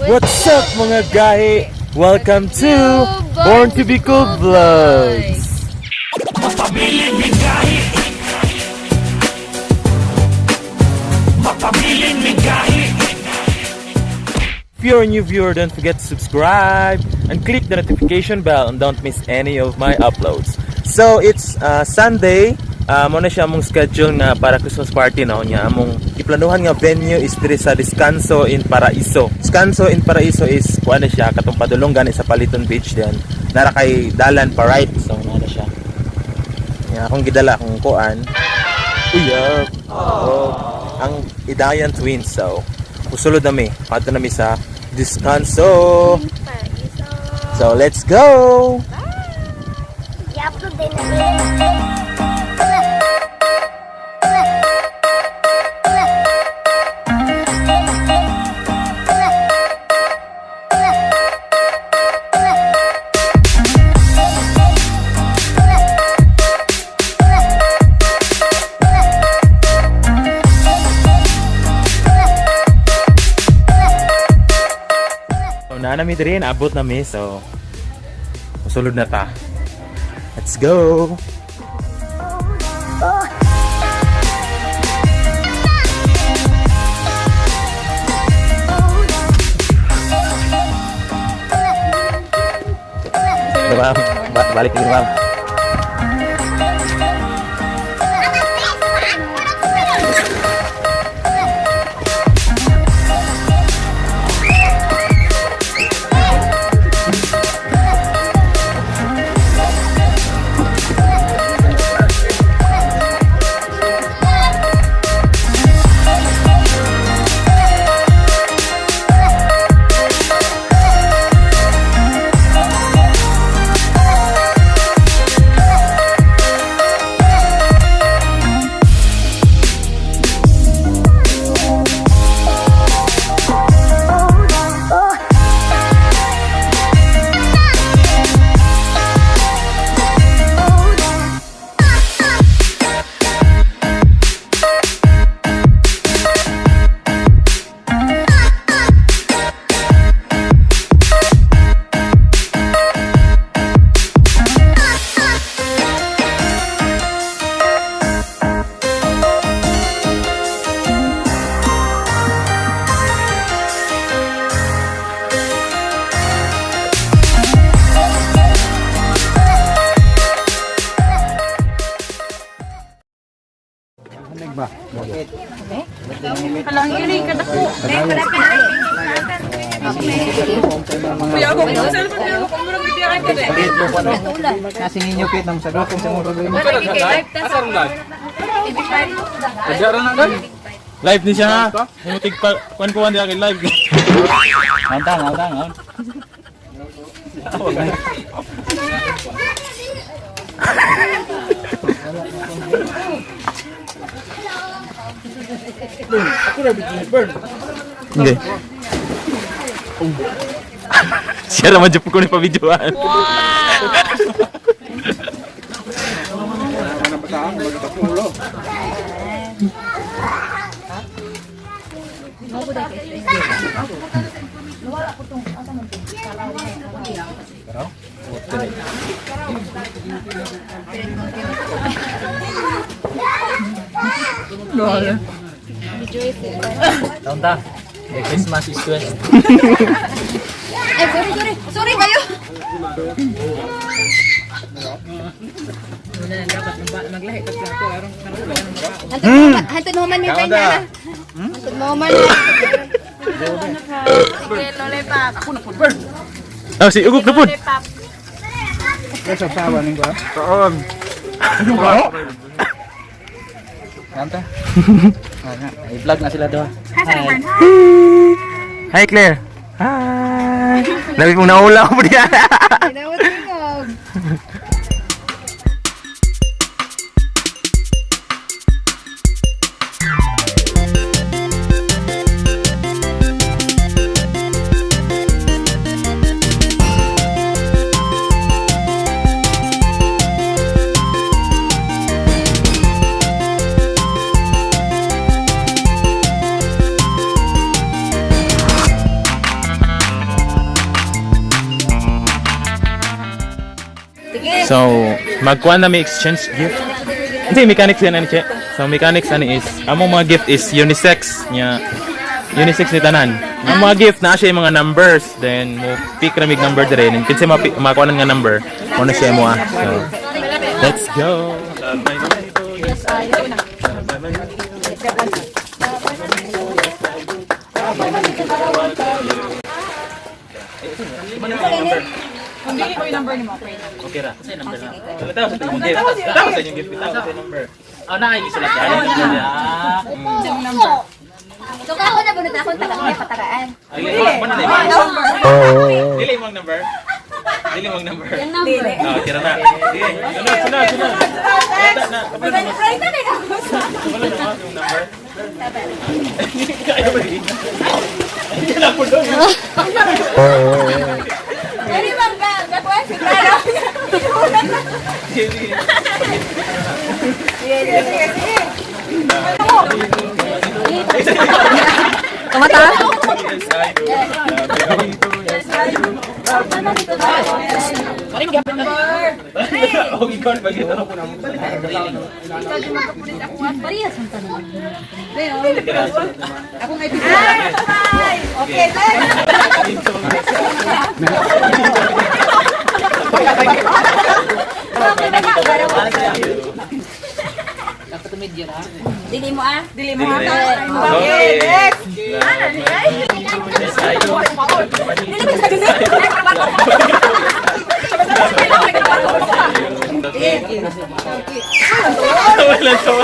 What's up mga gahi? Welcome to Born to be Cool Vlogs. Mapabiling ligahi. Mapabiling ligahi. If you're a new viewer, don't forget to subscribe and click the notification bell and don't miss any of my uploads. So it's Sunday. Muna siya among schedule nga para Christmas party no nya among iplanuhan nga venue is diri sa Descanso in Paraiso. Descanso in Paraiso is kuan na siya katong padulong gani sa Paliton Beach diyan. Nara kay dalan pa right so na siya. Ya akong gidala akong kuan. Uyab. Oh, ang Idayan Twins so. Usulod nami, pato nami sa Descanso. So let's go. I-upload din namin. Nami din, abot nami so usulod na ta. Let's go. Diba? Balik dito bang. Halang ini kada ko. Kuya ko yung cellphone niya ko mura bitiyan ko deh. Kasi ninyo kit nang sa dokong sa muro rin. Live ni siya ha. Mutig pa kuan dia kay live. Ngantang. Aku udah bikin burn. Oke. Siya naman jepuk ko ni pabidyoan. Taon ta. Christmas is West. Sorry kayo. Hantod mo man yung kanya. Hantod mo man. Sige, lollipop. Ako na pulver. Oh, si Ugok na po. Sa sawa ning ko. Taon. Nganta. I-vlog na sila do. Hi Claire. Hi. Labi mong naula ko diya. So, magkuha na may exchange gift. Hindi, mechanics yan ani che. So, mechanics ani is, among mga gift is unisex niya. Unisex ni tanan. Ang mga gift na siya yung mga numbers. Then, mo pick ramig number dire. And kinsa makuha nga number, mo na siya mo ah. So, let's go. Hindi ko yung number ni mo. Okay ra. Sa number na. Tawa sa inyong gift. Tawa sa inyong gift. Tawa sa number. Oh, nakikisulat ka. Yung number. So, ako na bunot akong patagaan. Dili mong number. Dili mong number. Yung number. Ah, kira na. Sige. Sunod. Na. Wala na yung number. Kaya ba din? Kailan po doon. Dari bang gakuan si Clara. Kamata? Oh, ikaw na bagay. Parehas ang tanong. Ako may bigyan. Okay, Dili mo ah. Dili mo ha. Okay, next. Wala to.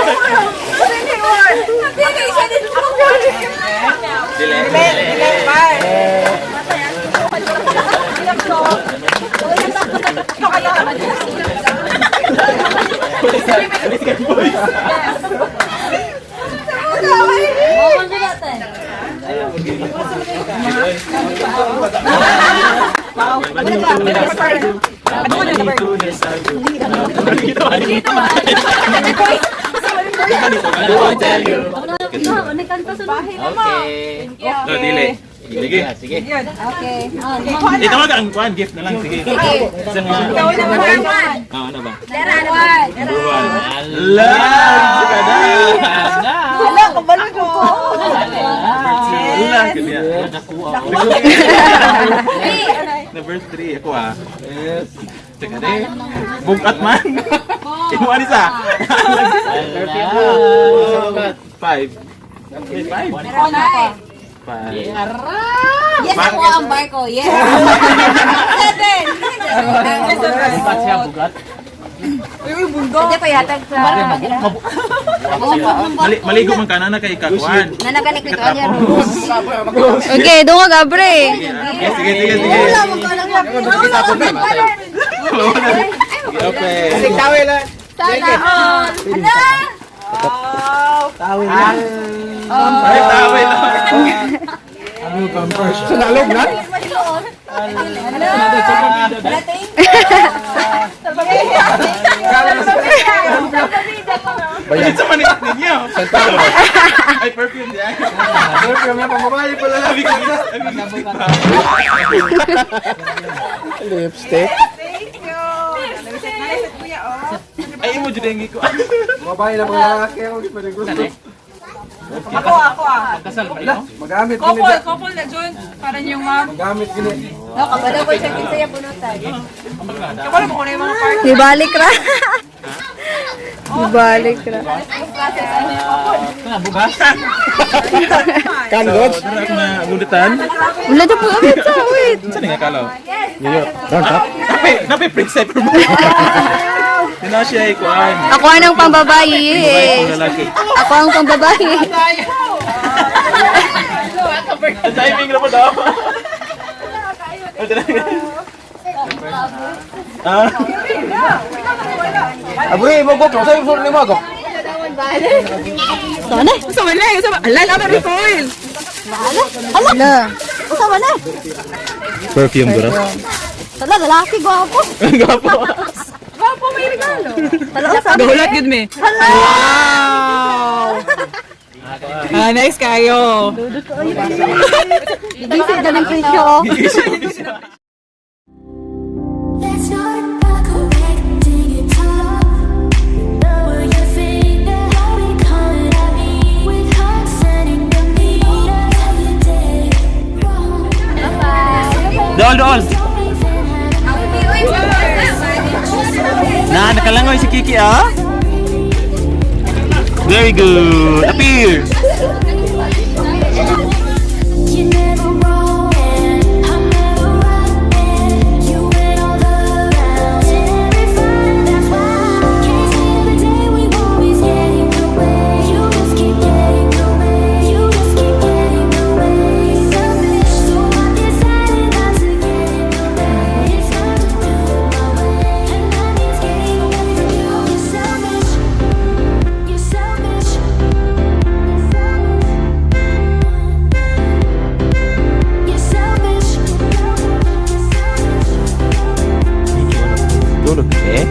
No, dili. Sige. Okay. Ito mag ang kuan gift na lang sige. Isang ano ba? Leran. La! Wala, kabalo ko. La! Number 3 ako ah. Yes. Teka de. Bukat man. Imo ani sa? 5. 5. Yes, ako ang barko. Yes. 7. Uy, bundo. Hindi pa yatag sa... Maligo man kana na kay kakuan. Nanaganik nito niya. Okay, doon ka, Gabre. Sige. Okay. Sana all. Hala! Ay, tawel. Sinalog na? Bayad sa manit ninyo. Ay, perfume di ay. Perfume na pambabae pala. Lipstick. Ay, imo jud ang ko. Babae na pala lalaki ako. Pwede gusto. Ako ah. Magamit gini. Couple na Jun. Para niyong ma'am. Magamit gini. No, kabalo ko siya kinsaya punutan. Kabalo mo ko na yung mga part. Ibalik ra. Ibalik ra. Kandots. Darak na budutan. Wala na po. Wait. Saan nga kalaw? Round up. Napi prinsip mo. Sino siya ay kuan? Ako ang pambabae. Lalaki. Ako ang pambabae. Timing na po daw. Ah, Abri, mogok. Sa'yo yung ni mogok. Sama na. Ala, naman refoil. Hala. Usama na. perfume gura. Hala, lalaki. Gwapo. Gapo. Gwapo, may regalo. Hala, usama. Gahulat good me. Hala. Ah, nice kayo. Bisig na ng presyo. Let's not back away. Dool. Nakalangoy si Kiki, ah. Very good. Appear. You never wrong, and I'm never right, and you win all the rounds. Every fight, that's why can't see the day we always getting away. You just keep getting away. You just keep getting away. Selfish, so I decided not to get in the way. It's time to do it my way, and that means getting away from you. You're selfish. You're selfish. You're selfish. Tulog eh.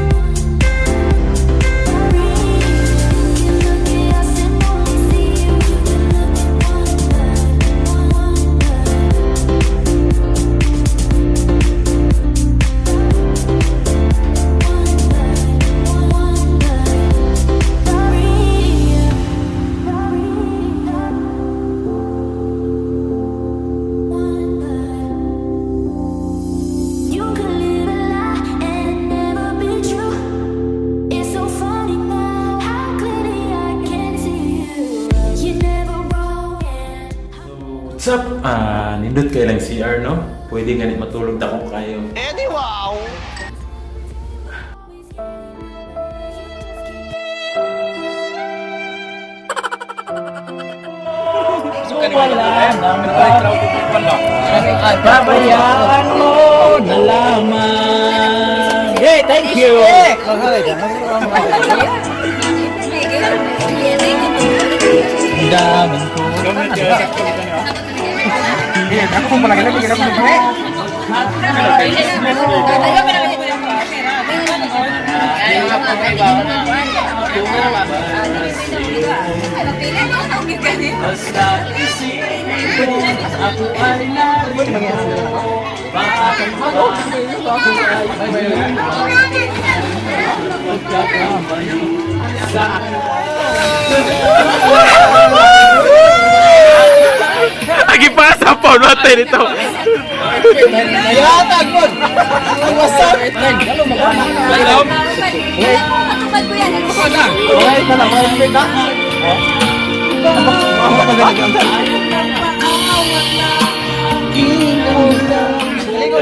You could live a lie and it never be true. It's so funny now how clearly I can see you. You're never wrong and What's up? Nindot kayo lang CR, no? Pwede ganit matulog na kung kayo. Babayaan mo na lamang. Hey, thank you. Ang daming ko. Ako kung malaki lang, bigyan ako ng pare. Basta isipin mo, ako ay narito. Bakit ako ay pagkakamali sa Agi pa sa phone natin ito. Yatag mo. Ang wasap. Matupad ko yan. Okay, talaga.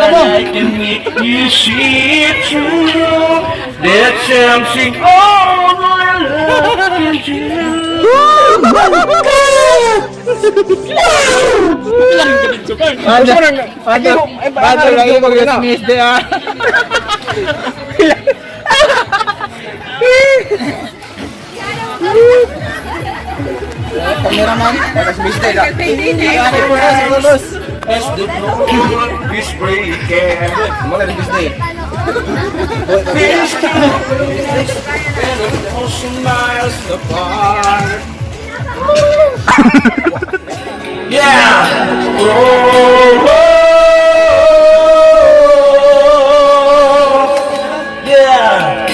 And I can make you see it through. There's something all my love can do. Paano lagi mag-dismiss di ah? Cameraman, mag-dismiss di ah. Ay, po na sa lulus. As the broken is breaking. Mula dismiss di. This ocean miles apart. Yeah! Oh, yeah!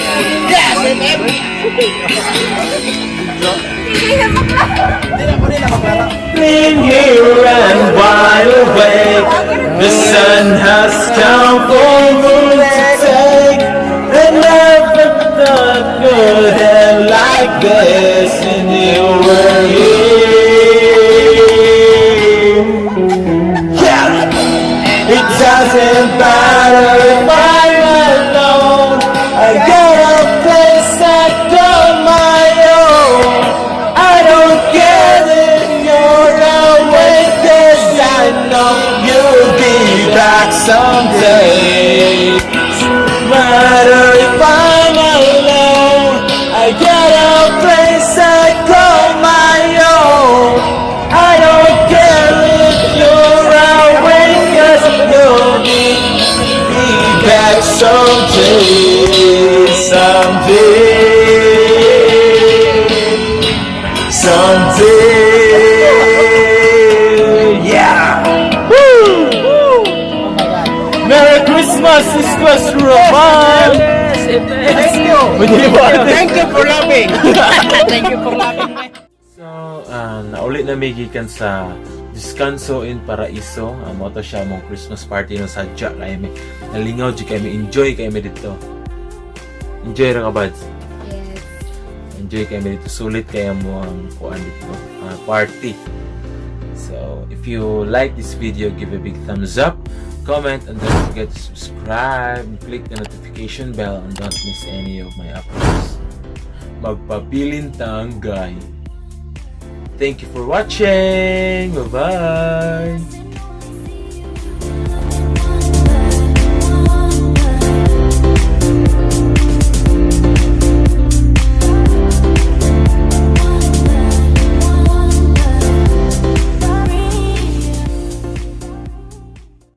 Been here and wide awake. The sun has come for moon to take. And never thought could end like this. And you were here. Yeah. It doesn't matter if I'm alone. I got a place I call my own. I don't care if you're away, 'cause I know you'll be back someday. Matter if I'm alone, I got a place I call my own. I don't care if you're away, 'cause you'll be back someday, someday, yeah. Woo! Merry Christmas, Sisters Roman! Thank you. Thank you for laughing. Thank you for laughing. So, nauli na may gikan sa Descanso in Paraiso. Mo to siya mong Christmas party no sadya kay mi. Nalingaw di kay mi, enjoy kay mi dito. Enjoy ra ka buds. Yes. Enjoy kay mi dito, sulit kay mo ang kuan dito, party. So, if you like this video, give a big thumbs up, comment, and don't forget to subscribe and click the notification bell and don't miss any of my uploads. Magpabilin tanggay. Thank you for watching. Bye-bye.